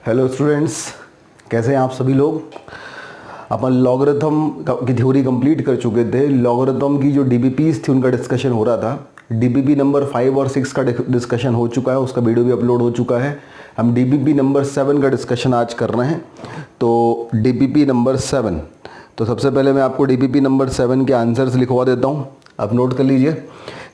Hello students, कैसे हैं आप सभी लोग। अपन लॉगरिथम की थ्योरी कंप्लीट कर चुके थे। लॉगरिथम की जो डीबीपीज थी उनका डिस्कशन हो रहा था। डीबीपी नंबर 5 और 6 का डिस्कशन हो चुका है, उसका वीडियो भी अपलोड हो चुका है। हम डीबीपी नंबर 7 का डिस्कशन आज कर रहे हैं। तो डीबीपी नंबर 7, तो सबसे पहले मैं आपको डीबीपी नंबर 7 के आंसर्स लिखवा देता हूँ, आप नोट कर लीजिए।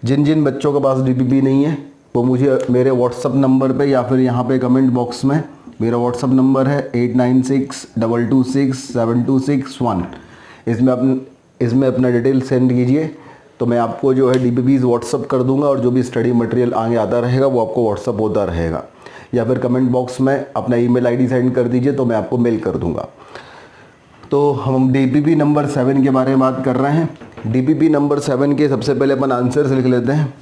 जिन जिन बच्चों के पास डीबीपी नहीं है वो मुझे मेरे व्हाट्सअप नंबर पे या फिर यहाँ पे कमेंट बॉक्स में, मेरा व्हाट्सअप नंबर है 8962267261, इसमें अपना डिटेल सेंड कीजिए। तो मैं आपको जो है डीबीपीज व्हाट्सअप कर दूंगा और जो भी स्टडी मटेरियल आगे आता रहेगा वो आपको व्हाट्सअप होता रहेगा, या फिर कमेंट बॉक्स में अपना ईमेल आईडी सेंड कर दीजिए तो मैं आपको मेल कर दूंगा। तो हम डीबीपी नंबर 7 के बारे में बात कर रहे हैं। डीबीपी नंबर 7 के सबसे पहले अपन आंसर्स लिख लेते हैं।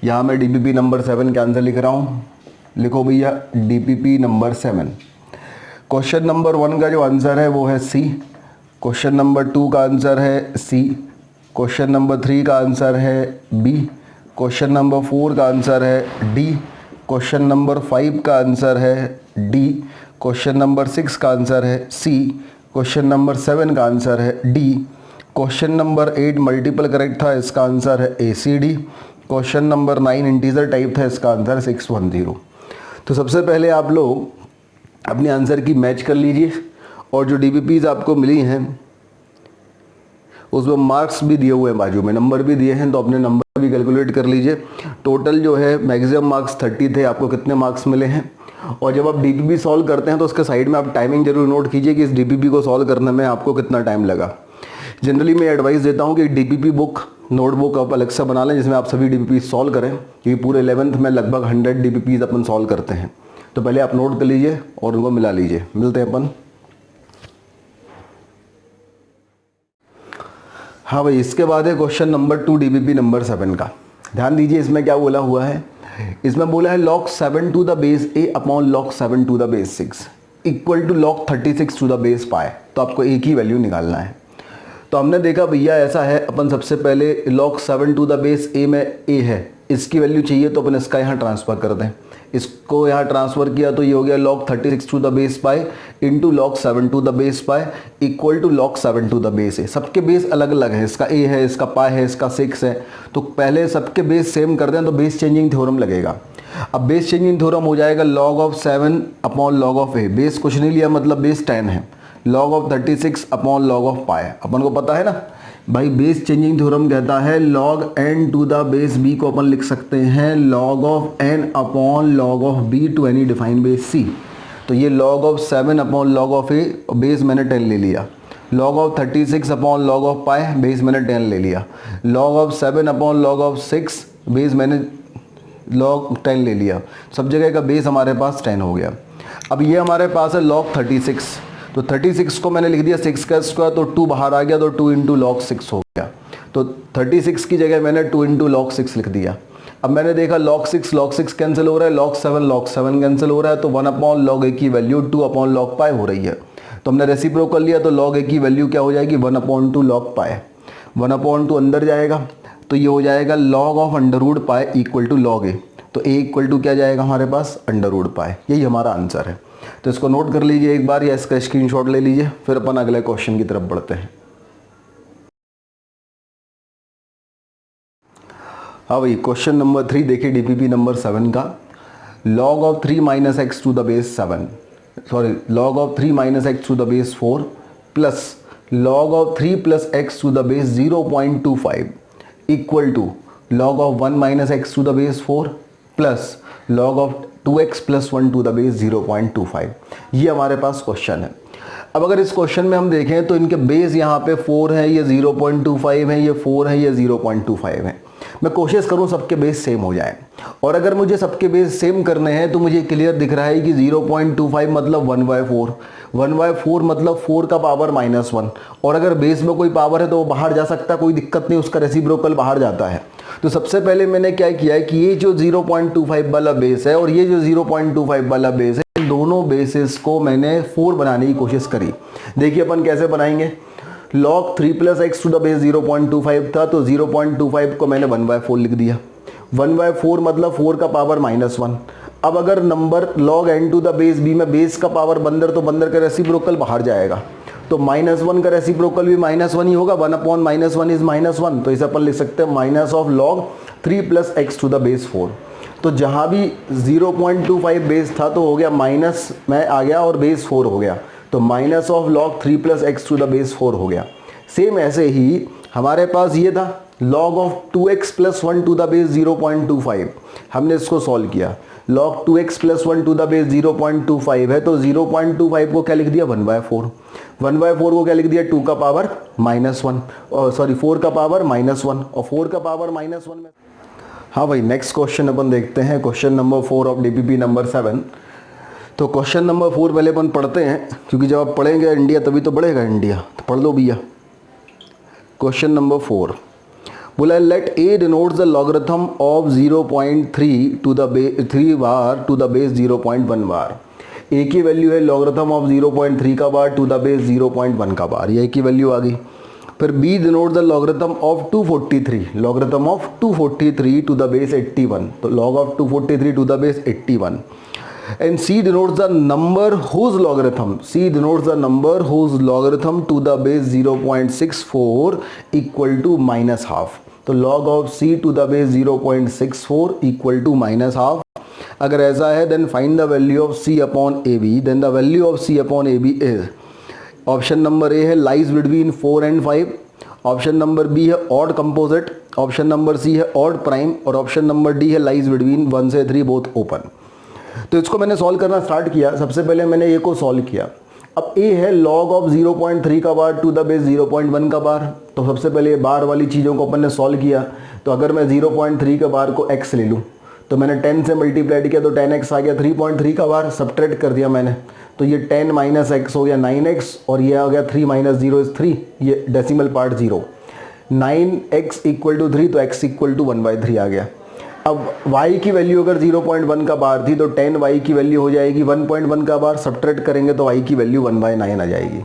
यहाँ मैं डीबीपी नंबर 7 के आंसर लिख रहा हूँ, लिखो भैया डीबीपी नंबर 7। क्वेश्चन नंबर 1 का जो आंसर है वो है सी। क्वेश्चन नंबर 2 का आंसर है सी। क्वेश्चन नंबर 3 का आंसर है बी। क्वेश्चन नंबर 4 का आंसर है डी। क्वेश्चन नंबर 5 का आंसर है डी। क्वेश्चन नंबर 6 का आंसर है सी। क्वेश्चन नंबर 7 का आंसर है D. Question number 8 multiple correct था, इसका आंसर है A C D. Question number 9 integer type था, इसका आंसर 610। तो सबसे पहले आप लोग अपने आंसर की मैच कर लीजिए और जो डीबीपीज आपको मिली हैं उसमें मार्क्स भी दिए हुए हैं, बाजू में नंबर भी दिए हैं, तो अपने नंबर भी कैलकुलेट कर लीजिए। टोटल जो है मैक्सिमम मार्क्स 30 थे, आपको कितने मार्क्स मिले हैं। और जब आप डीबीपी सॉल्व करते हैं तो उसके साइड में आप टाइमिंग जरूर नोट कीजिए कि इस डीबीपी को सॉल्व करने में आपको कितना टाइम लगा। जनरली मैं एडवाइस देता हूँ कि डीबीपी बुक नोटबुक आप अलग से बना लें जिसमें आप सभी डीबीपी सॉल्व करें, क्योंकि पूरे 11th में लगभग 100 डीबीपीज अपन सॉल्व करते हैं। तो पहले आप नोट कर लीजिए और उनको मिला लीजिए, मिलते हैं अपन। हाँ भाई, इसके बाद है क्वेश्चन नंबर 2 डीबीपी नंबर 7 का। ध्यान दीजिए इसमें क्या बोला हुआ है। इसमें बोला है log 7 to the base a upon log 7 to the base 6 equal to log 36 to the base pi. तो आपको एक ही वैल्यू निकालना है। तो हमने देखा भैया ऐसा है, अपन सबसे पहले log 7 to the base a में a है, इसकी वैल्यू चाहिए तो अपन इसका यहाँ ट्रांसफ़र कर दें। इसको यहाँ ट्रांसफ़र किया तो ये हो गया log 36 to the base pi into log 7 to the base pi equal to log 7 to the base a। सबके बेस अलग अलग है, इसका a है, इसका पाई है, इसका 6 है। तो पहले सबके बेस सेम कर दें तो बेस चेंजिंग थ्योरम लगेगा। अब बेस चेंजिंग थ्योरम हो जाएगा log of 7 upon log of a। Base कुछ नहीं लिया, मतलब बेस 10 है। log of 36 upon log of pi, अपन को पता है ना भाई, बेस चेंजिंग थ्योरम कहता है log n to the base b को अपन लिख सकते हैं log of n upon log of b to any defined base c। तो ये log of 7 upon log of a, base मैंने 10 ले लिया। log of 36 upon log of pi, base मैंने 10 ले लिया। log of 7 upon log of 6, base मैंने log 10 ले लिया। सब जगह का बेस हमारे पास 10 हो गया। अब ये हमारे पास है log 36, तो 36 को मैंने लिख दिया 6 का स्क्वायर, तो 2 बाहर आ गया तो 2 इंटू log 6 हो गया। तो 36 की जगह मैंने 2 इंटू log 6 लिख दिया। अब मैंने देखा log 6 कैंसिल हो रहा है, log 7 कैंसिल हो रहा है, तो 1 अपॉन log a की वैल्यू 2 अपॉन log पाई हो रही है। तो हमने रेसिप्रोकल लिया तो log a की वैल्यू क्या हो जाएगी, 1 अपॉन 2 log पाई। 1 अपॉन 2 अंदर जाएगा तो ये हो जाएगा log of under root pi equal to log a। तो a इक्वल टू क्या जाएगा हमारे पास, अंडर रूट पाई। यही हमारा आंसर है। तो इसको नोट कर लीजिए एक बार या इसका स्क्रीनशॉट ले लीजिए, फिर अपन अगले क्वेश्चन की तरफ बढ़ते हैं। हाँ भाई, क्वेश्चन नंबर 3 देखिए डीबीपी नंबर 7 का। log of 3 minus x to the base 7, sorry log of 3 minus x to the base 4 plus log of 3 plus x to the base 0.25 equal to log of 1 minus x to the base 4 plus log of 2x plus 1 to the base 0.25। ये हमारे पास question है। अब अगर इस question में हम देखें तो इनके बेस यहाँ पे 4 है, ये 0.25 है, ये 4 है, ये 0.25 है। मैं कोशिश करूँ सबके बेस सेम हो जाए, और अगर मुझे सबके बेस सेम करने हैं तो मुझे क्लियर दिख रहा है कि 0.25 मतलब 1/4, 1/4 मतलब 4 का पावर -1, और अगर बेस में कोई पावर है तो वो बाहर जा सकता है, कोई दिक्कत नहीं, उसका रेसिप्रोकल बाहर जाता है। तो सबसे पहले मैंने क्या किया है कि ये जो 0.25 वाला बेस है और ये जो 0.25 वाला बेस है, इन दोनों बेसिस को मैंने 4 बनाने की कोशिश करी। देखिए अपन कैसे बनाएंगे। log 3 plus x to the base 0.25 था, तो 0.25 को मैंने 1/4 लिख दिया। 1/4 मतलब 4 का पावर -1। अब अगर number log n to the base b में बेस का पावर बंदर, तो बंदर का रेसिप्रोकल बाहर जाएगा, तो -1 का रेसिप्रोकल भी -1 ही होगा, 1/-1 इज -1, तो इसे अपन लिख सकते हैं minus of log 3 + x to the base 4। तो जहाँ भी 0.25 बेस था तो हो गया माइनस में आ गया और बेस 4 हो गया, तो minus of log 3 + x to the base 4 हो गया। सेम ऐसे ही हमारे पास ये था log of 2x + 1 to the base 0.25, हमने इसको सॉल्व किया, log 2x + 1 to the base 0.25 है, तो 0.25 को क्या लिख दिया 1/4, 1/4 को क्या लिख दिया 2 का पावर -1, सॉरी 4 का पावर -1, और 4 का पावर -1 में। हाँ भाई, नेक्स्ट क्वेश्चन अपन देखते हैं, question number 4 of DPP number 7। तो क्वेश्चन नंबर 4 पहले अपन पढ़ते हैं, क्योंकि जब आप पढ़ेंगे इंडिया तभी तो बढ़ेगा इंडिया, तो पढ़ लो भैया। क्वेश्चन नंबर 4 बोला let a denotes the logarithm of 0.3 to the base 3 बार टू द बेस 0.1 बार। ए की वैल्यू है लॉगरिथम ऑफ 0.3 का बार टू द बेस 0.1 का बार, ये की वैल्यू आ गई। फिर b denote the logarithm of 243, logarithm of 243 to the base 81, तो log of 243 to the base 81। And C denotes the number whose logarithm, C denotes the number whose logarithm to the base 0.64 equal to -half, तो log of C to the base 0.64 equal to -half। अगर ऐसा है then find the value of C upon AB, then the value of C upon AB is, option number A है lies between 4 and 5, option number B है odd composite, option number C है odd prime, और option number D है lies between 1 से 3 both open। तो इसको मैंने solve करना स्टार्ट किया, सबसे पहले मैंने ए को सॉल्व किया। अब ए है log ऑफ 0.3 का बार टू द बेस 0.1 का बार, तो सबसे पहले बार वाली चीज़ों को अपन ने सॉल्व किया। तो अगर मैं 0.3 के बार को x ले लूँ, तो मैंने 10 से मल्टीप्लाइड किया तो 10x आ गया, 3.3 का बार सब्ट्रैक्ट कर दिया मैंने, तो ये 10 - x हो गया 9x, और ये आ गया 3 - 0 इज 3, ये डेसिमल पार्ट 0, 9x = 3, तो x = 1/3 आ गया। अब y की वैल्यू अगर 0.1 का बार थी तो 10y की वैल्यू हो जाएगी 1.1 का बार, सब्ट्रैक्ट करेंगे तो y की वैल्यू 1/9 आ जाएगी।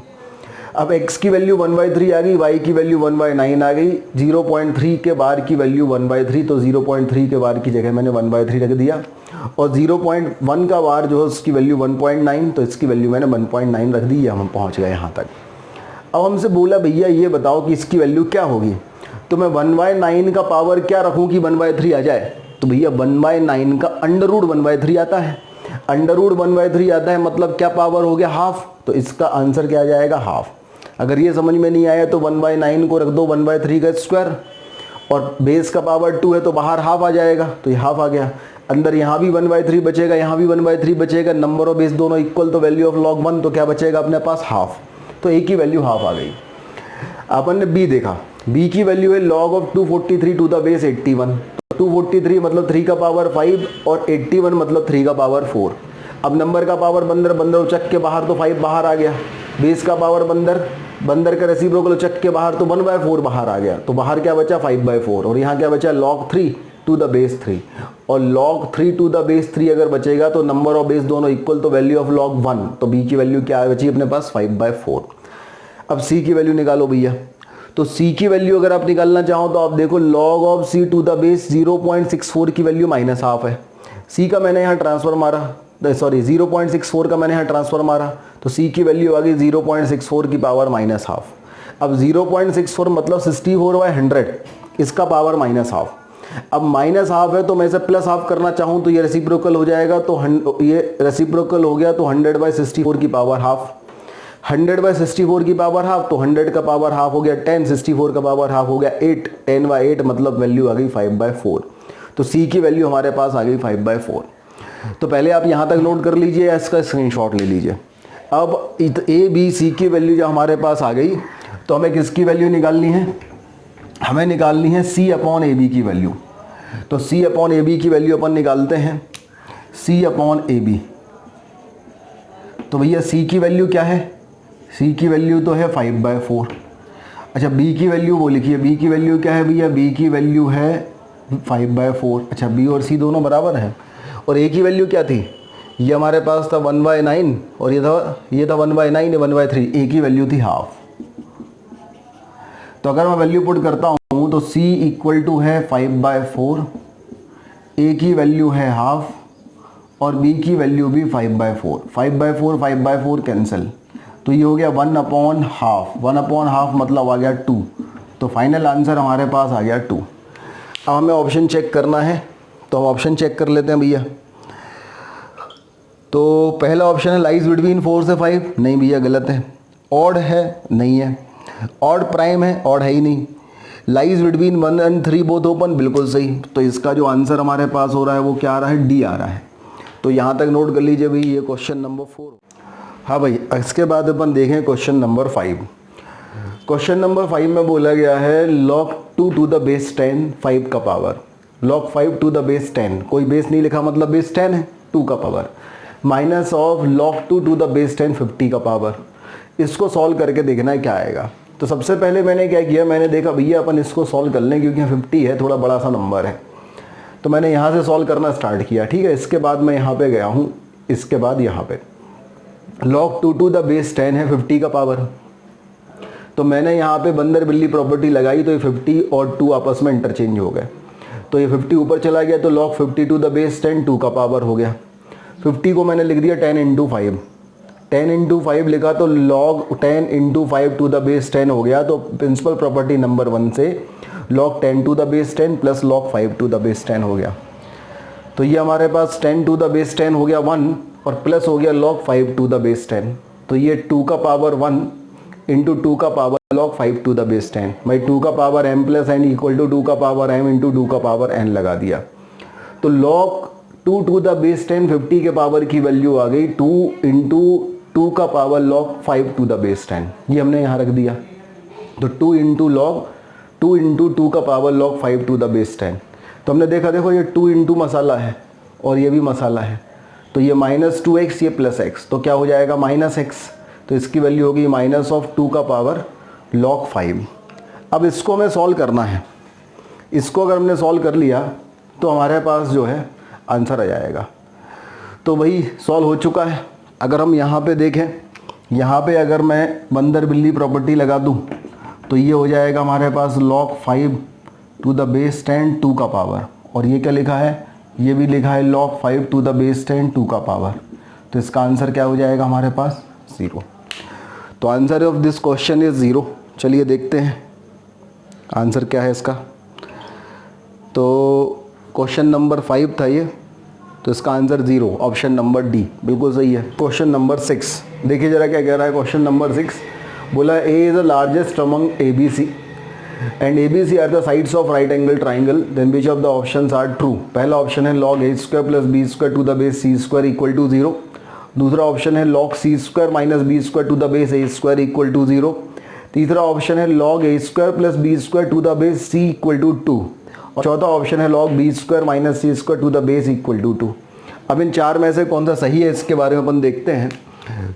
अब x की वैल्यू 1/3 आ गई, y की वैल्यू 1/9 आ गई, 0.3 के बार की वैल्यू 1/3, तो 0.3 के बार की जगह मैंने 1/3 रख दिया, और 0.1 का बार जो है उसकी वैल्यू 1.9, तो इसकी वैल्यू मैंने 1.9 रख दी, हम पहुँच गए यहाँ तक। अब हमसे बोला भैया ये बताओ कि इसकी वैल्यू क्या होगी, तो मैं 1/9 का पावर क्या रखूँ कि 1/3 आ जाए, तो भैया 1/9 का √1/3 आता है, √1/3 आता है, मतलब क्या पावर हो गया हाफ, तो इसका आंसर क्या आ जाएगा हाफ। अगर ये समझ में नहीं आया तो 1/9 को रख दो 1/3 का स्क्वायर, और बेस का पावर 2 है तो बाहर हाफ आ जाएगा, तो ये हाफ आ गया। अंदर यहाँ भी 1/3 बचेगा, यहाँ भी 1/3 बचेगा, नंबर और बेस दोनों इक्वल, तो वैल्यू ऑफ log 1, तो क्या बचेगा अपने पास हाफ, तो ए की वैल्यू हाफ आ गई। अपन ने बी देखा, बी की वैल्यू है log of 243 to the base 81, 243 मतलब 3 का पावर 5, और 81 मतलब 3 का पावर 4। अब नंबर का पावर बंदर, बंदर उचक के बाहर तो 5 बाहर आ गया, बेस का पावर बंदर, बंदर का रेसिप्रोकल उचक के बाहर तो 1/4 बाहर आ गया, तो बाहर क्या बचा 5/4, और यहाँ क्या बचा log 3 टू द बेस 3, और log 3 टू द बेस 3 अगर बचेगा तो नंबर और बेस दोनों इक्वल, तो वैल्यू ऑफ log 1, तो बी की वैल्यू क्या बची अपने पास 5/4। अब सी की वैल्यू निकालो भैया, तो C की वैल्यू अगर आप निकालना चाहो तो आप देखो log of C to the base 0.64 की वैल्यू -half है, C का मैंने यहाँ ट्रांसफर मारा, सॉरी 0.64 का मैंने यहाँ ट्रांसफर मारा, तो C की वैल्यू आ गई 0.64 की पावर -half। अब 0.64 मतलब 64/100, इसका पावर -half। अब -half है तो मैं इसे +half करना चाहूँ तो ये रेसिप्रोकल हो जाएगा, तो ये रेसिप्रोकल हो गया, तो 100/64 की पावर हाफ, 100/64 की पावर हाफ, तो 100 का पावर हाफ हो गया 10, 64 का पावर हाफ हो गया 8, 10/8 मतलब वैल्यू आ गई 5/4, तो C की वैल्यू हमारे पास आ गई 5/4। तो पहले आप यहाँ तक नोट कर लीजिए या इसका स्क्रीनशॉट ले लीजिए। अब ए बी सी की वैल्यू जब हमारे पास आ गई तो हमें किसकी वैल्यू निकालनी है, हमें निकालनी है C अपॉन ए बी की वैल्यू। तो C अपॉन ए बी की वैल्यू अपन निकालते हैं, C अपॉन ए बी, तो भैया C की वैल्यू क्या है, C की वैल्यू तो है 5/4। अच्छा B की वैल्यू वो लिखिए, B की वैल्यू क्या है भैया, B की वैल्यू है 5/4। अच्छा B और C दोनों बराबर हैं, और A की वैल्यू क्या थी, ये हमारे पास था 1/9, और ये था 1/9, 1/3, A की वैल्यू थी हाफ। तो अगर मैं वैल्यू पुट करता हूँ तो C इक्वल टू है 5/4, A की वैल्यू है हाफ, और b की वैल्यू भी 5/4, 5/4 5/4 कैंसिल, तो ये हो गया 1/2, 1/2 मतलब आ गया 2। तो फाइनल आंसर हमारे पास आ गया 2। अब हमें ऑप्शन चेक करना है, तो हम ऑप्शन चेक कर लेते हैं भैया। तो पहला ऑप्शन है लाइज बिटवीन 4 से 5, नहीं भैया गलत है। ऑड है, नहीं है। ऑड प्राइम है, ऑड है ही नहीं। Lies between 1 and 3 both open, बिल्कुल सही। तो इसका जो आंसर हमारे पास हो रहा है वो क्या आ रहा है, डी आ रहा है। तो यहाँ तक नोट कर लीजिए भाई, ये क्वेश्चन नंबर 4। हाँ भाई, इसके बाद अपन देखें क्वेश्चन नंबर 5। क्वेश्चन नंबर 5 में बोला गया है log 2 to the base 10 5 का power, log 5 to the base 10, कोई बेस नहीं लिखा मतलब बेस 10 है, 2 का power, minus of log 2 to the base 10 50 का पावर। इसको सॉल्व करके देखना है क्या आएगा। तो सबसे पहले मैंने क्या किया, मैंने देखा भैया अपन इसको सॉल्व कर लें, क्योंकि 50 है, थोड़ा बड़ा सा नंबर है, तो मैंने यहाँ से सॉल्व करना स्टार्ट किया। ठीक है, इसके बाद मैं यहाँ पे गया हूँ, इसके बाद यहाँ पे log 2 to the base 10 है 50 का पावर, तो मैंने यहाँ पे बंदर बिल्ली प्रॉपर्टी लगाई, तो ये 50 और 2 आपस में इंटरचेंज हो गए, तो ये 50 ऊपर चला गया, तो log 50 to the base 10 2 का पावर हो गया। 50 को मैंने लिख दिया 10 into 5, 10 into 5 लिखा, तो log 10 into 5 to the base 10 हो गया। तो प्रिंसिपल प्रॉपर्टी नंबर 1 से log 10 to the base 10 plus log 5 to the base 10 हो गया। तो ये हमारे पास 10 to the base 10 हो गया 1, और प्लस हो गया log 5 to the base 10, तो ये 2 का पावर 1 इंटू 2 का power log 5 to the base 10, भाई 2 का power m plus n equal to 2 का पावर m इंटू 2 का पावर n लगा दिया। तो log 2 to the base 10 50 के पावर की वैल्यू आ गई 2 इंटू 2 का power log 5 to the base 10, ये हमने यहाँ रख दिया। तो 2 इंटू 2 का power log 5 to the base 10, तो हमने देखा, देखो ये 2 इंटू मसाला है और ये भी मसाला है, तो ये माइनस 2x, ये प्लस x, तो क्या हो जाएगा माइनस x, तो इसकी वैल्यू होगी माइनस ऑफ 2 का पावर log 5। अब इसको हमें सॉल्व करना है, इसको अगर हमने सॉल्व कर लिया तो हमारे पास जो है आंसर आ जाएगा। तो वही सॉल्व हो चुका है। अगर हम यहाँ पे देखें, यहाँ पे अगर मैं बंदर बिल्ली प्रॉपर्टी लगा दूँ तो ये हो जाएगा हमारे पास log 5 to the base 10 2 का पावर, और ये क्या लिखा है, ये भी लिखा है log 5 to the base 10 2 का पावर। तो इसका आंसर क्या हो जाएगा हमारे पास 0। तो answer of this question is 0। चलिए देखते हैं आंसर क्या है इसका। तो क्वेश्चन नंबर 5 था ये, तो इसका आंसर 0, ऑप्शन नंबर डी बिल्कुल सही है। क्वेश्चन नंबर 6 देखिए जरा क्या कह रहा है। क्वेश्चन नंबर 6 बोला A is the largest among A B C and A B C are the sides of right angle triangle, then which of the options are true. पहला ऑप्शन है log a square plus B square to the base C square equal to 0। दूसरा option है log c square minus B square to the base a square equal to 0। तीसरा option है log a square plus B square to the base c equal to 2। और चौथा option है log b square minus C square to the base equal to 2। अब इन चार में से कौन सा सही है इसके बारे में अपन देखते हैं।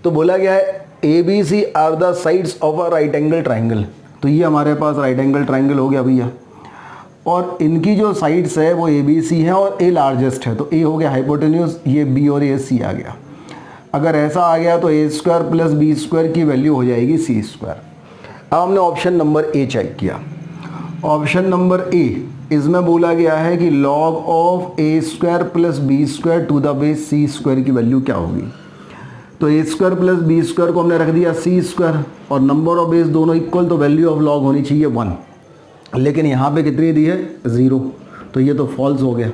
तो बोला गया है A B C are the sides of a right angle triangle, तो ये हमारे पास राइट एंगल ट्राइंगल हो गया भैया, और इनकी जो साइड्स है वो ए बी सी है और ए लार्जेस्ट है, तो ए हो गया हाइपोटेन्यूज, ये बी और ये सी आ गया। अगर ऐसा आ गया तो A square plus B square की वैल्यू हो जाएगी सी स्क्वायर। अब हमने ऑप्शन नंबर ए चेक किया। ऑप्शन नंबर ए, इसमें बोला गया है कि log of A square plus B square to the base C square की वैल्यू क्या होगी। तो A square plus B square को हमने रख दिया सी स्क्वायर, और नंबर ऑफ बेस दोनों इक्वल, तो वैल्यू ऑफ log होनी चाहिए 1, लेकिन यहाँ पे कितनी दी है 0, तो ये तो फॉल्स हो गया।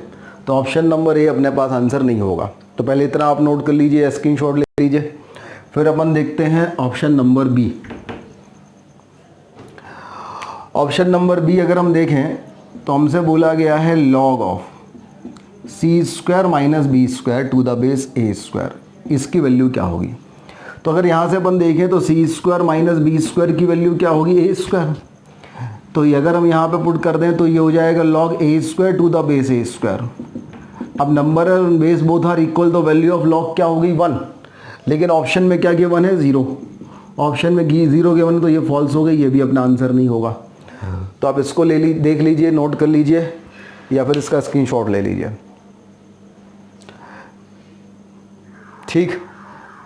तो ऑप्शन नंबर ए अपने पास आंसर नहीं होगा। तो पहले इतना आप नोट कर लीजिए, स्क्रीनशॉट ले लीजिए। फिर अपन देखते हैं option number B. Option number B अगर हम देखें तो हमसे बोला गया है log of C square minus B square to the base A square, इसकी वैल्यू क्या होगी। तो अगर यहाँ से अपन देखें तो C square minus B square की वैल्यू क्या होगी ए स्क्वायर, तो ये अगर हम यहाँ पे पुट कर दें तो ये हो जाएगा log a square to the base A square. अब number and base both are equal, तो वैल्यू ऑफ log क्या होगी 1, लेकिन ऑप्शन में क्या गिवन है 0, ऑप्शन में 0 गिवन, तो ये फॉल्स हो गई, ये भी अपना आंसर नहीं होगा। तो आप इसको देख लीजिए, नोट कर लीजिए, या फिर इसका स्क्रीनशॉट ले लीजिए। ठीक,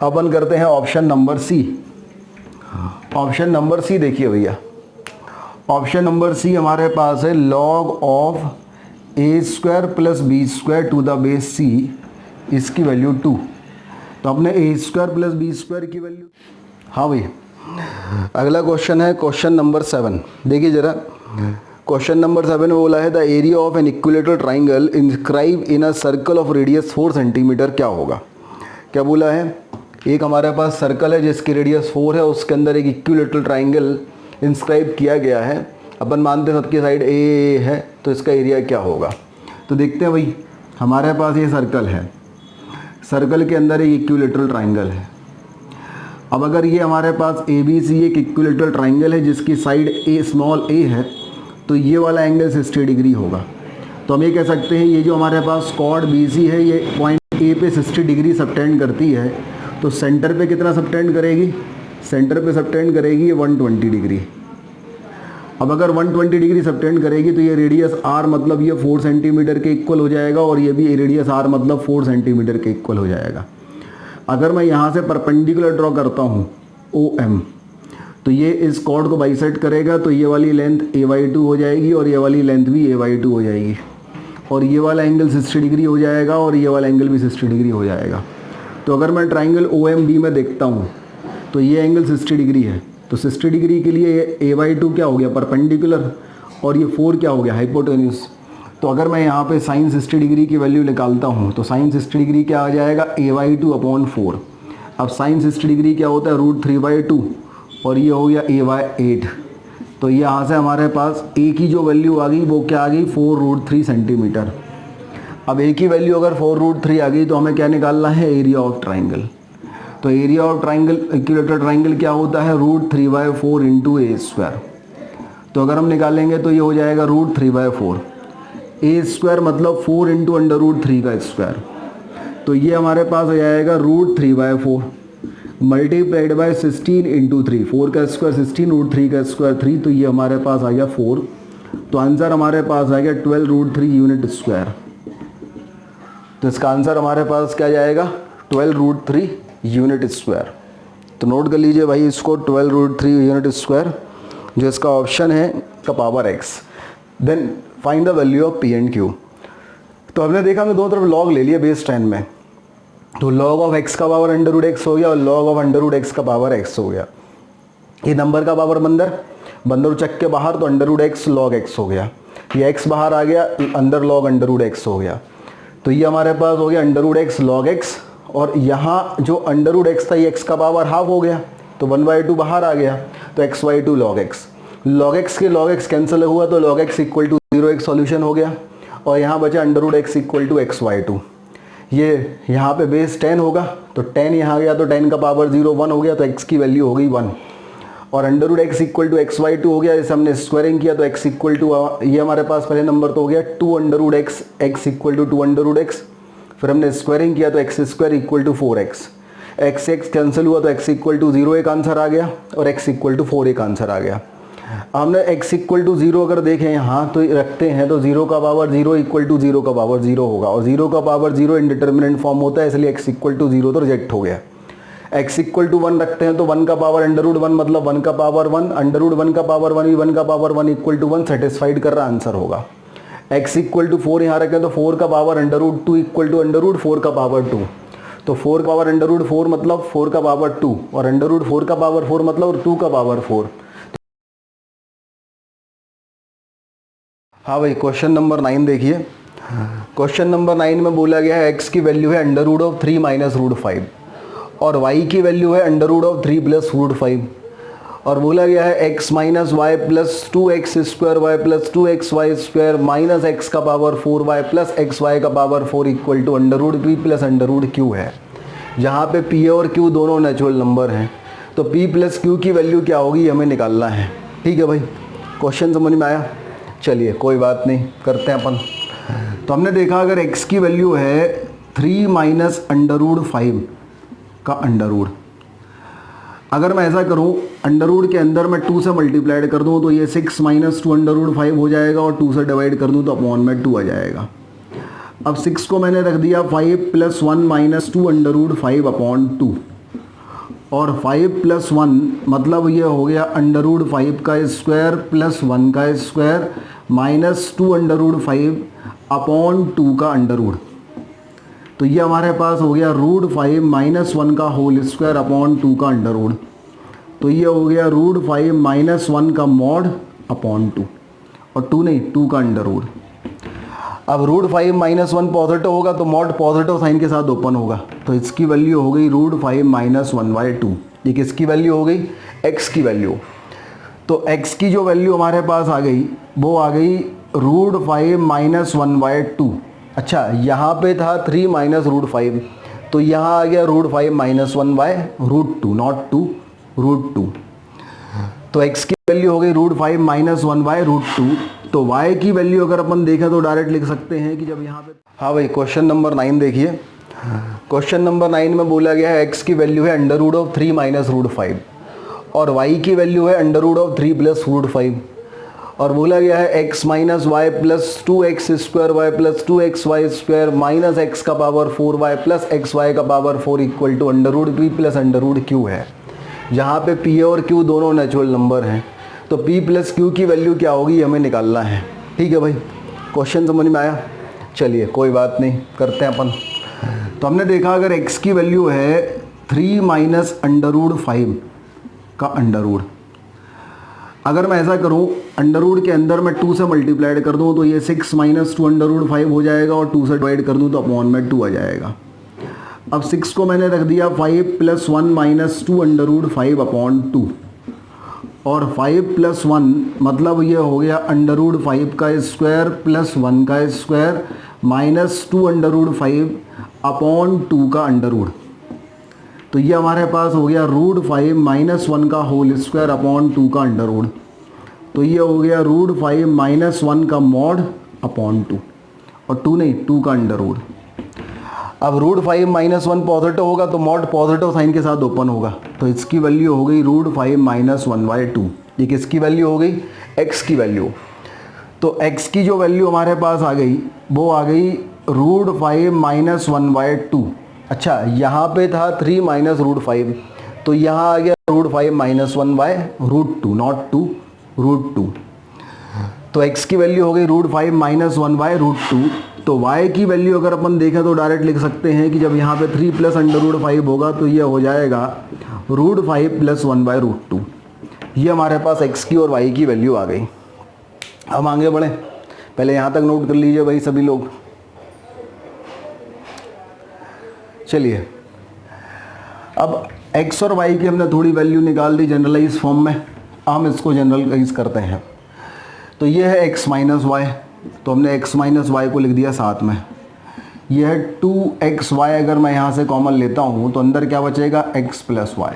अपन करते हैं option number C. Option number C देखिए भैया, ऑप्शन नंबर सी हमारे पास है log of A square plus B square to the base c इसकी वैल्यू 2, तो अपने a square plus B square की वैल्यू। हाँ भाई, अगला क्वेश्चन है क्वेश्चन नंबर 7। देखिए ज़रा, क्वेश्चन नंबर 7 में बोला है the area of an equilateral triangle inscribe in a circle of radius 4 centimetre क्या होगा। क्या बोला है, एक हमारे पास सर्कल है जिसकी रेडियस 4 है, उसके अंदर एक इक्विलेटरल ट्राइंगल इंस्क्राइब किया गया है, अपन मानते हैं सबकी साइड ए है, तो इसका एरिया क्या होगा। तो देखते हैं भाई, हमारे पास ये सर्कल है, सर्कल के अंदर एक इक्विलेटरल ट्राइंगल है। अब अगर ये हमारे पास ए बी सी एक इक्विलेटरल ट्राइंगल है जिसकी साइड ए स्मॉल ए है, तो ये वाला एंगल 60 डिग्री होगा। तो हम ये कह सकते हैं ये जो हमारे पास कॉर्ड बी सी है ये पॉइंट ए पे 60 डिग्री सबटेंड करती है, तो सेंटर पे कितना सबटेंड करेगी, सेंटर पे सबटेंड करेगी ये 120 डिग्री। अब अगर 120 डिग्री सबटेंड करेगी तो ये रेडियस आर मतलब ये 4 सेंटीमीटर के इक्वल हो जाएगा, और ये भी रेडियस आर मतलब 4 सेंटीमीटर के इक्वल हो जाएगा। अगर मैं यहाँ से परपेंडिकुलर ड्रॉ करता हूँ ओ एम, तो ये इस कॉर्ड को बाइसेक्ट करेगा, तो ये वाली लेंथ a/2 हो जाएगी और ये वाली लेंथ भी a/2 हो जाएगी, और ये वाला एंगल 60 डिग्री हो जाएगा और ये वाला एंगल भी 60 डिग्री हो जाएगा। तो अगर मैं ट्राइंगल OMB में देखता हूँ तो ये एंगल 60 डिग्री है, तो 60 डिग्री के लिए a/2 क्या हो गया, परपेंडिकुलर, और ये 4 क्या हो गया, हाइपोटेन्यूज। तो अगर मैं यहाँ पे साइन 60 डिग्री की वैल्यू निकालता हूँ तो साइन 60 डिग्री क्या आ जाएगा, a/2/4। अब साइन 60 डिग्री क्या होता है, √3/2, और ये हो गया a/8। तो यहाँ से हमारे पास a की जो वैल्यू आ गई वो क्या आ गई, 4√3 सेंटीमीटर। अब a की वैल्यू अगर 4√3 आ गई तो हमें क्या निकालना है, एरिया ऑफ ट्राइंगल। तो area of triangle, equilateral triangle क्या होता है, √3/4 इंटू ए स्क्वायर। तो अगर हम निकालेंगे तो ये हो जाएगा √3/4, ए स्क्वायर मतलब 4 इंटू √3 का स्क्वायर। तो ये हमारे पास आ जाएगा √3/4 मल्टीप्लाइड बाय 16 इंटू 3, 4 का स्क्वायर 16, √3 का स्क्वायर 3, तो ये हमारे पास आ गया 4। तो आंसर हमारे पास आ गया 12√3 यूनिट स्क्वायर। तो इसका आंसर हमारे पास क्या जाएगा, 12√3 यूनिट स्क्वायर। तो नोट कर लीजिए भाई इसको, 12√3 यूनिट स्क्वायर जो इसका ऑप्शन है का power x। Then find the value of P and Q। तो हमने देखा, हमने दोनों तरफ लॉग ले लिया बेस 10 में, तो log ऑफ x का पावर √x हो गया और log ऑफ √x का पावर x हो गया। ये नंबर का पावर बंदर चक के बाहर, तो √x log x हो गया, ये x बाहर आ गया, अंदर log √x हो गया। तो ये हमारे पास हो गया √x log x, और यहाँ जो √x था ये x का पावर हाफ हो गया, तो 1/2 बाहर आ गया, तो x/2 log x। log x के log x कैंसिल हुआ तो log x इक्वल टू 0 एक सॉल्यूशन हो गया, और यहाँ बचा √x इक्वल टू x/2। ये यहाँ पे बेस 10 होगा, तो 10 यहाँ गया तो 10 का पावर 0 1 हो गया, तो x की वैल्यू हो गई 1, और √x इक्वल टू x/2 हो गया। इसे हमने स्क्वायरिंग किया तो x इक्वल टू, ये हमारे पास पहले नंबर तो हो गया 2√x, x equal to 2√x, फिर हमने स्क्वायरिंग किया तो x² equal to 4x, x cancel हुआ तो x इक्वल टू 0 एक आंसर आ गया, और x इक्वल टू 4 एक आंसर आ गया। हमने x इक्वल टू 0 अगर देखें यहाँ तो रखते हैं, तो 0 का पावर 0 इक्वल टू 0 का पावर 0 होगा, और 0 का पावर 0 इंडिटर्मिनेंट फॉर्म होता है, इसलिए x इक्वल टू 0 तो रिजेक्ट हो गया। x इक्वल टू 1 रखते हैं तो 1 का पावर √1 मतलब 1 का पावर 1, √1 का पावर 1 भी 1 का पावर 1 इक्वल टू 1 सेटिस्फाइड कर रहा आंसर होगा। x इक्वल टू 4 यहाँ रखें तो 4 का पावर √2 इक्वल टू √4 का पावर 2, तो 4 का पावर √4 मतलब 4 का पावर 2, और √4 का पावर 4 मतलब 2 का पावर 4। हाँ भाई, क्वेश्चन नंबर 9 देखिए। क्वेश्चन नंबर 9 में बोला गया है x की वैल्यू है √3 माइनस √5, और y की वैल्यू है √3 प्लस √5, और बोला गया है x minus y plus 2x² y plus 2xy² minus x का पावर 4y प्लस xy का power 4 equal to √p plus √q है, जहाँ पे p और q दोनों नेचुरल नंबर हैं। तो p प्लस q की वैल्यू क्या होगी हमें निकालना है। ठीक है भाई, क्वेश्चन समझ में आया? चलिए कोई बात नहीं, करते हैं अपन। तो हमने देखा अगर x की वैल्यू है 3 माइनस √5 का अंडर, अगर मैं ऐसा करूं अंडर के अंदर मैं 2 से मल्टीप्लाइड कर दूं तो ये 6 माइनस 2 √5 हो जाएगा, और 2 से डिवाइड कर दूं तो अपॉन में 2 आ जाएगा। अब 6 को मैंने रख दिया 5 प्लस 1 माइनस 2 √5/2, और 5 प्लस 1 मतलब ये हो गया √5 का स्क्वायर प्लस 1 का स्क्वायर माइनस 2 √5/2 का अंडर। तो ये हमारे पास हो गया √5 माइनस 1 का होल स्क्वायर अपॉन 2 का अंडर रूट। तो ये हो गया √5 माइनस 1 का मॉड अपॉन 2, और 2 नहीं 2 का अंडर रूट। अब √5 माइनस 1 पॉजिटिव होगा तो मॉड पॉजिटिव साइन के साथ ओपन होगा, तो इसकी वैल्यू हो गई √5 माइनस 1/2। ये किसकी वैल्यू हो गई? x की वैल्यू। तो x की जो वैल्यू हमारे पास आ गई वो आ गई √5 माइनस 1/2। अच्छा, यहाँ पे था 3 माइनस √5, तो यहाँ आ गया √5 माइनस 1/√2, नॉट 2, √2। तो x की वैल्यू हो गई √5 माइनस 1/√2। तो y की वैल्यू अगर अपन देखें तो डायरेक्ट लिख सकते हैं कि जब यहाँ पे, हाँ भाई, क्वेश्चन नंबर 9 देखिए। क्वेश्चन नंबर 9 में बोला गया है x की वैल्यू है √3 माइनस √5 और y की वैल्यू है √3 प्लस √5, और बोला गया है x minus y plus 2x square y plus 2xy square minus x का पावर 4y प्लस xy का power 4 equal to √p plus √q है, जहाँ पे p और q दोनों नेचुरल नंबर हैं। तो p प्लस q की वैल्यू क्या होगी हमें निकालना है। ठीक है भाई, क्वेश्चन समझ में आया? चलिए कोई बात नहीं, करते हैं अपन। तो हमने देखा अगर x की वैल्यू है 3 माइनस √5 का अंडर रूट, अगर मैं ऐसा करूं अंडर रूट के अंदर मैं 2 से मल्टीप्लाइड कर दूं तो ये 6 माइनस 2 √5 हो जाएगा, और 2 से डिवाइड कर दूं तो अपॉन में 2 आ जाएगा। अब 6 को मैंने रख दिया 5 प्लस 1 माइनस 2 √5 अपॉन 2, और 5 प्लस 1 मतलब ये हो गया √5 का स्क्वायर प्लस 1 का स्क्वायर माइनस 2 √5 अपॉन 2 का अंडर रूट। तो ये हमारे पास हो गया √5 माइनस 1 का होल स्क्वायर अपॉन 2 का अंडर रूट। तो ये हो गया √5 माइनस 1 का मॉड अपॉन 2, और 2 नहीं 2 का अंडर रूट। अब √5 माइनस 1 पॉजिटिव होगा तो मॉड पॉजिटिव साइन के साथ ओपन होगा, तो इसकी वैल्यू हो गई √5 माइनस 1/2। ये किसकी वैल्यू हो गई? x की वैल्यू। तो x की जो वैल्यू हमारे पास आ गई वो आ गई √5 माइनस 1/2। अच्छा, यहाँ पे था 3 माइनस √5, तो यहाँ आ गया √5 माइनस 1/√2, नॉट 2, √2। तो x की वैल्यू हो गई √5 माइनस 1/√2। तो y की वैल्यू अगर अपन देखें तो डायरेक्ट लिख सकते हैं कि जब यहाँ पे 3 प्लस √5 होगा तो ये हो जाएगा √5 प्लस 1/√2। ये हमारे पास x की और y की वैल्यू आ गई। हम आगे बढ़ें, पहले यहाँ तक नोट कर लीजिए भाई सभी लोग। चलिए, अब x और y की हमने थोड़ी वैल्यू निकाल दी जनरलाइज फॉर्म में, हम इसको जनरलाइज करते हैं। तो ये है x माइनस वाई, तो हमने x माइनस वाई को लिख दिया साथ में। यह है 2xy, अगर मैं यहाँ से कॉमन लेता हूँ तो अंदर क्या बचेगा? x plus y.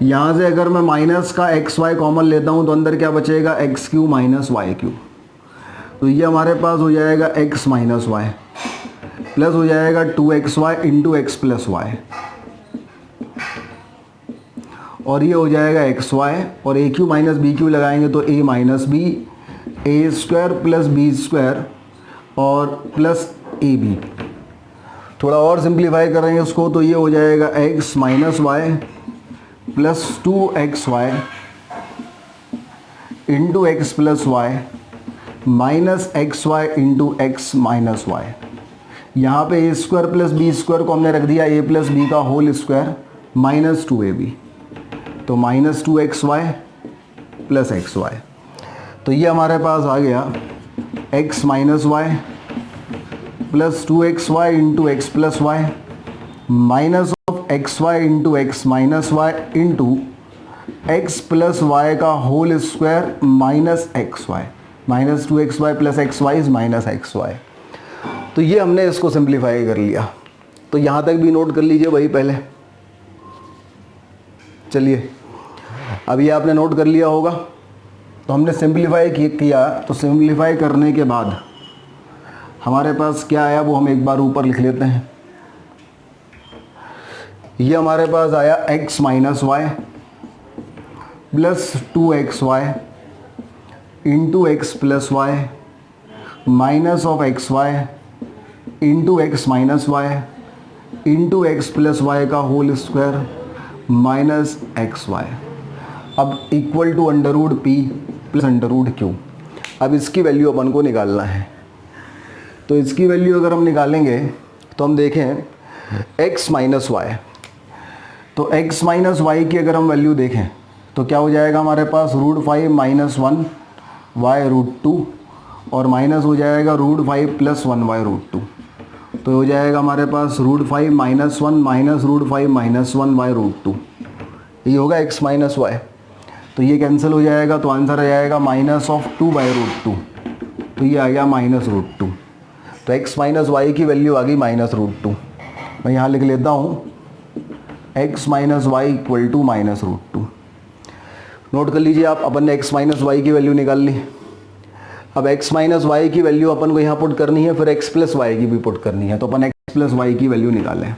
यहाँ से अगर मैं माइनस का xy कॉमन लेता हूँ तो अंदर क्या बचेगा? x³ minus y³। तो ये हमारे पास हो जाएगा x माइनस वाई प्लस हो जाएगा 2xy into x plus Y, और ये हो जाएगा xy, और a³ माइनस b³ लगाएंगे तो a minus b, a² plus b² और प्लस ab। थोड़ा और सिंप्लीफाई करेंगे उसको तो ये हो जाएगा x minus y plus 2xy into x plus y minus xy into x minus y. यहाँ पे a² प्लस b² को हमने रख दिया a प्लस b का होल स्क्वायर माइनस 2ab, तो माइनस 2xy प्लस xy। तो ये हमारे पास आ गया x minus y plus 2xy into x plus y minus of xy into x minus y into x plus y का whole square minus xy, minus 2xy plus xy is minus xy। तो ये हमने इसको simplify कर लिया। तो यहाँ तक भी नोट कर लीजिए भाई पहले। चलिए, अब ये आपने नोट कर लिया होगा। तो हमने सिंप्लीफाई किया, तो सिंप्लीफाई करने के बाद हमारे पास क्या आया वो हम एक बार ऊपर लिख लेते हैं। ये हमारे पास आया x minus y plus 2xy into x plus y minus of xy into x minus y into x plus y का होल स्क्वायर माइनस xy। अब equal to √p plus √q। अब इसकी वैल्यू अपन को निकालना है। तो इसकी वैल्यू अगर हम निकालेंगे तो हम देखें x माइनस वाई, तो x माइनस वाई की अगर हम वैल्यू देखें तो क्या हो जाएगा हमारे पास √5 माइनस 1 वाई √2 और माइनस हो जाएगा √5 प्लस 1 वाई √2, तो हो जाएगा हमारे पास √5 माइनस 1 माइनस √5 माइनस 1 वाई √2, ये होगा x माइनस वाई। तो ये कैंसिल हो जाएगा, तो आंसर आ जाएगा -2 बाई √2, तो ये आ गया -√2। तो x माइनस वाई की वैल्यू आ गई -√2। मैं यहाँ लिख लेता हूँ x minus y equal to -√2। Note कर लीजिए आप, अपन ने x माइनस वाई की वैल्यू निकाल ली। अब x माइनस वाई की वैल्यू अपन को यहाँ पुट करनी है, फिर x प्लस वाई की भी पुट करनी है। तो अपन x प्लस वाई की वैल्यू निकालें।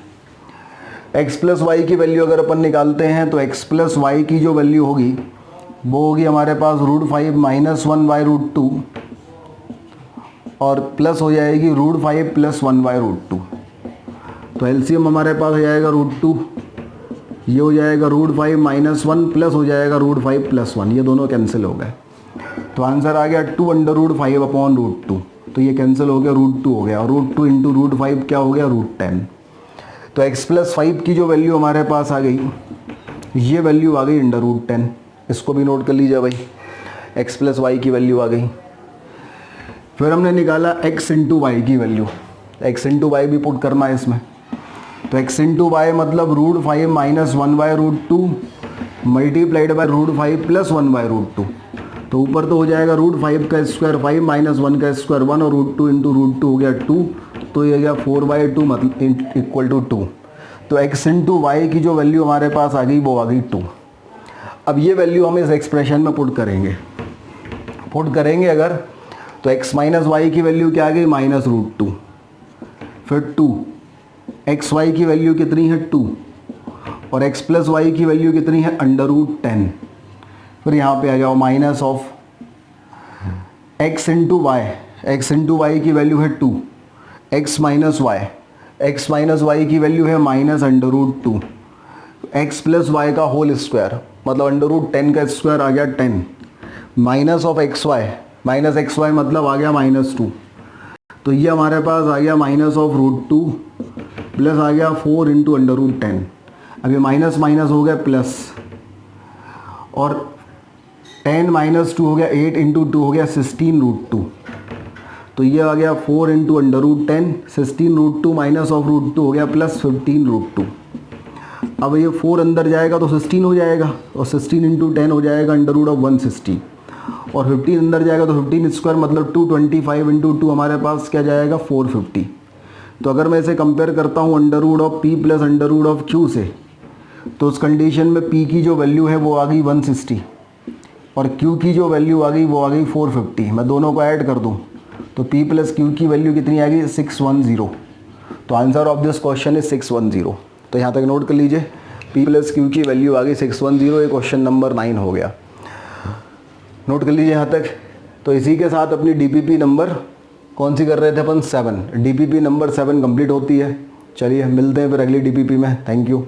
x प्लस वाई की वैल्यू अगर अपन निकालते हैं तो x प्लस वाई की जो वैल्यू होगी वो होगी हमारे पास √5 माइनस 1 वाई √2 और प्लस हो जाएगी √5 प्लस 1 वाई √2। तो एलसीएम हमारे पास हो जाएगा √2, ये हो जाएगा √5 माइनस 1 प्लस हो जाएगा √5 प्लस 1, ये दोनों कैंसिल हो गए। तो आंसर आ गया 2√5 अपॉन √2, तो ये कैंसिल हो गया, √2 हो गया और √2 इंटू √5 क्या हो गया √10। तो x प्लस 5 की जो वैल्यू हमारे पास आ गई, ये वैल्यू आ गई √10। इसको भी नोट कर लीजिए भाई, x प्लस वाई की वैल्यू आ गई। फिर हमने निकाला x इंटू वाई की वैल्यू, x इंटू वाई भी पुट करना है इसमें। तो x इंटू वाई मतलब √5 minus 1 by √2 multiplied by √5 plus 1 by √2। तो ऊपर तो हो जाएगा √5 का स्क्वायर 5 माइनस 1 का स्क्वायर 1 और √2 इंटू √2 हो गया 2, तो ये गया 4/2 मतलब इक्वल टू 2। तो x इंटू वाई की जो वैल्यू हमारे पास आ गई वो आ गई 2। अब ये वैल्यू हम इस एक्सप्रेशन में पुट करेंगे अगर, तो x माइनस वाई की वैल्यू क्या आ गई -√2, फिर 2, एक्स वाई की वैल्यू कितनी है 2 और x प्लस वाई की वैल्यू कितनी है √10। फिर यहाँ पे आ जाओ minus of x into y, x into y की वैल्यू है 2, x माइनस वाई की वैल्यू है -√2, x प्लस वाई का होल स्क्वायर मतलब √10 का स्क्वायर आ गया 10, माइनस ऑफ एक्स वाई मतलब आ गया -2। तो ये हमारे पास आ गया माइनस ऑफ √2 प्लस आ गया 4 इंटू √10। अब ये माइनस माइनस हो गया प्लस और 10 माइनस 2 हो गया 8 इंटू 2 हो गया 16 √2। तो ये आ गया 4 इंटू √10, 16 √2 माइनस ऑफ √2 हो गया प्लस 15 √2। अब ये 4 अंदर जाएगा तो 16 हो जाएगा और 16 इंटू 10 हो जाएगा √160 और 15 अंदर जाएगा तो 15 स्क्वायर मतलब 225 इंटू 2 हमारे पास क्या जाएगा 450। तो अगर मैं इसे कंपेयर करता हूँ √p प्लस √q से, तो उस कंडीशन में p की जो वैल्यू है वो आ गई 160 और q की जो वैल्यू आ गई वो आ गई 450। मैं दोनों को ऐड कर दूँ तो p प्लस q की वैल्यू कितनी आ गई 610। तो answer of this question is 610। तो यहाँ तक नोट कर लीजिए, p प्लस q की वैल्यू आ गई 610, ये क्वेश्चन नंबर 9 हो गया। नोट कर लीजिए यहाँ तक। तो इसी के साथ अपनी DPP नंबर कौन सी कर रहे थे अपन 7, DPP नंबर 7 कंप्लीट होती है। चलिए मिलते हैं फिर अगली DPP में। Thank you.